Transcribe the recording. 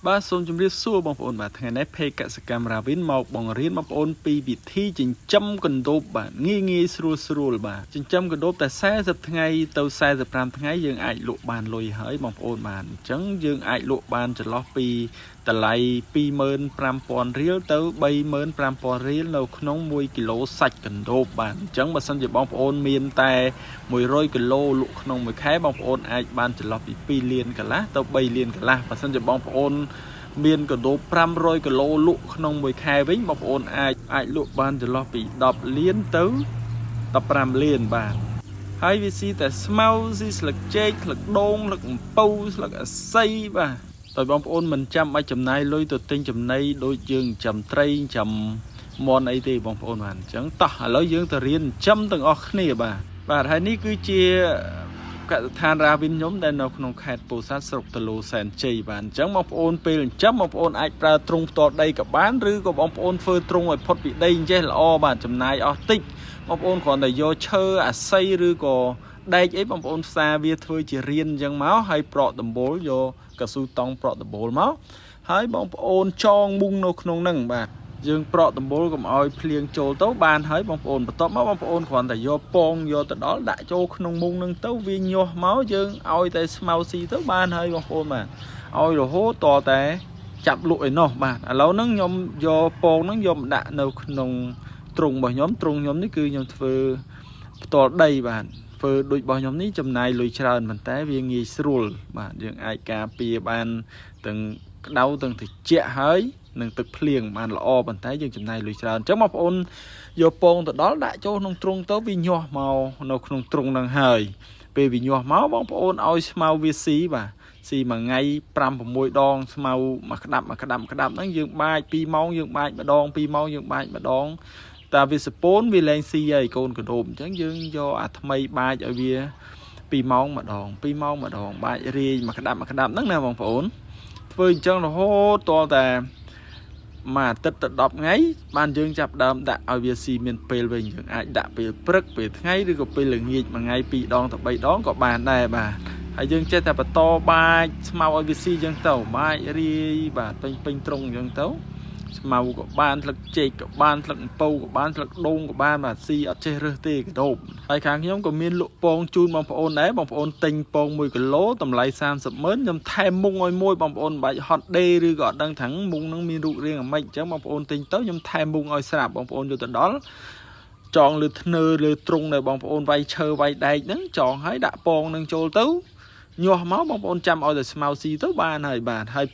បាទសូមជម្រាបសួរបងប្អូនបាទថ្ងៃនេះពេកកសកម្មរាវិនមកបង្រៀនបងប្អូនពីវិធីចិញ្ចឹមកណ្ដូបបាទងាយស្រួលបាទចិញ្ចឹមកណ្ដូបតែ40ថ្ងៃទៅ45ថ្ងៃយើងអាចលក់បានលុយហើយបងប្អូនបាទអញ្ចឹងយើងអាចលក់បានចន្លោះពីតម្លៃ 25,000 រៀលទៅ 35,000 រៀលនៅក្នុង1គីឡូសាច់កណ្ដូបបាទអញ្ចឹងបើសិនជាបងប្អូនមានតែ100គីឡូលក់ក្នុងមួយខែបងប្អូនអាចបានចន្លោះពី2លានកន្លះទៅ3លានកន្លះបើសិនជាបងប្អូនមានកណ្ដូប500គីឡូលក់ក្នុងមួយខែវិញបងប្អូនអាចលក់បានចន្លោះពី10លានទៅ15លានបាទហើយវាស៊ីតែស្មៅស៊ីស្លឹកចេកស្លឹកដូងស្លឹកអំពៅស្លឹកអាស័យបាទតែបងប្អូនមិនចាំបាច់ចំណាយលុយទៅទិញចំណីដូចយើងចាំត្រីចាំមន់អីទេបងប្អូនបាទអញ្ចឹងតោះឥឡូវយើងទៅរៀនចាំទាំងអស់គ្នាបាទហើយនេះគឺជាកសិដ្ឋានរាវិនខ្ញុំដែលនៅក្នុងខេត្តពោធិ៍សាត់ស្រុកតឡូសែនជ័យបាទអញ្ចឹងបងប្អូនពេលចិញ្ចឹមបងប្អូនអាចប្រើទ្រុងផ្ទាល់ដីក៏បានឬក៏បងប្អូនធ្វើទ្រុងឲ្យផុតពីដីអញ្ចេះល្អបាទចំណាយអស់តិចបងប្អូនគ្រាន់តែយកឈើអាស័យឬក៏ដែកអីបងប្អូនផ្សារវាធ្វើជារៀនអញ្ចឹងមកហើយប្រក់ដំបូលយកកស៊ូតង់ប្រក់ដំបូលមកហើយបងប្អូនចងមុងនៅក្នុងហ្នឹងបាទយើងប្រក់ដំបូលកុំឲ្យភ្លៀងចូលទៅបានហើយបងប្អូនបន្ទាប់មកបងប្អូនគ្រាន់តែយកពងយកទៅដល់ដាក់ចូលក្នុងមុងហ្នឹងទៅវាញាស់មកយើងឲ្យតែស្មៅស៊ីទៅបានហើយបងប្អូនបាទឲ្យរហូតតតែចាប់លក់ឯណោះបាទឥឡូវហ្នឹងខ្ញុំយកពងហ្នឹងយកមកដាក់នៅក្នុងទ្រុងរបស់ខ្ញុំទ្រុងខ្ញុំនេះគឺខ្ញុំធ្វើផ្ទាល់ដីបាទធ្វើដូចរបស់ខ្ញុំនេះចំណាយលុយច្រើនប៉ុន្តែវាងាយស្រួលបាទយើងអាចការពារបានទាំងក្តៅទាំងត្រជាក់ហើយនឹងទឹកភ្លៀងបានល្អប៉ុន្តែយើងចំណាយលុយច្រើនអញ្ចឹងបងប្អូនយកពងទៅដល់ដាក់ចូលក្នុងទ្រុងទៅវាញាស់មកនៅក្នុងទ្រុងហ្នឹងហើយពេលវាញាស់មកបងប្អូនឲ្យស្មៅវាស៊ីបាទស៊ីមួយថ្ងៃ 5-6 ដងស្មៅមួយក្តាប់ហ្នឹងយើងបាច2ម៉ោងយើងបាចម្ដង2ម៉ោងយើងបាចម្ដងតែវាសពូនវាលែងស៊ីហើយកូនកណ្ដូបអញ្ចឹងយើងយកអាថ្មីបាចឲ្យវា2ម៉ោងម្ដងបាចរាយមួយក្តាប់ហ្នឹងណាបងប្អូនធ្វើអញ្ចឹងរហូតតតែមួយអាទិត្យទៅ10ថ្ងៃបានយើងចាប់ដើមដាក់ឲ្យវាស៊ីមានពេលវិញយើងអាចដាក់ពេលព្រឹកពេលថ្ងៃឬក៏ពេលល្ងាចមួយថ្ងៃ2ដងទៅ3ដងក៏បានដែរបាទហើយយើងចេះតែបន្តបាចស្មៅឲ្យវាស៊ីអញ្ចឹងទៅបាចរាយបាទពេញទ្រុងអញ្ចឹងទៅស្មៅក៏បានស្លឹកចេកក៏បានស្លឹកអំពៅក៏បានស្លឹកដូងក៏បានបាទស៊ីអត់ចេះរើសទេកដោបហើយខាងខ្ញុំក៏មានលក់ពងជូនបងប្អូនដែរបងប្អូនទិញពង1គីឡូតម្លៃ 30,000 ខ្ញុំថែមមុងឲ្យមួយបងប្អូនមិនបាច់ហត់ដេឬក៏អត់ដឹងថាមុងនឹងមានរូបរាងអាម៉េចអញ្ចឹងបងប្អូនទិញទៅខ្ញុំថែមមុងឲ្យស្រាប់បងប្អូនយកទៅដល់ចងលើធ្នើលើទ្រុងដែលបងប្អូនវាយឈើវាយដែកហ្នឹងចងឲ្យដាក់ពងនឹងចូលទៅញាស់មកបងប្អូនចាំឲ្យតែស្មៅស៊ីទៅបានហើយបាទហើយ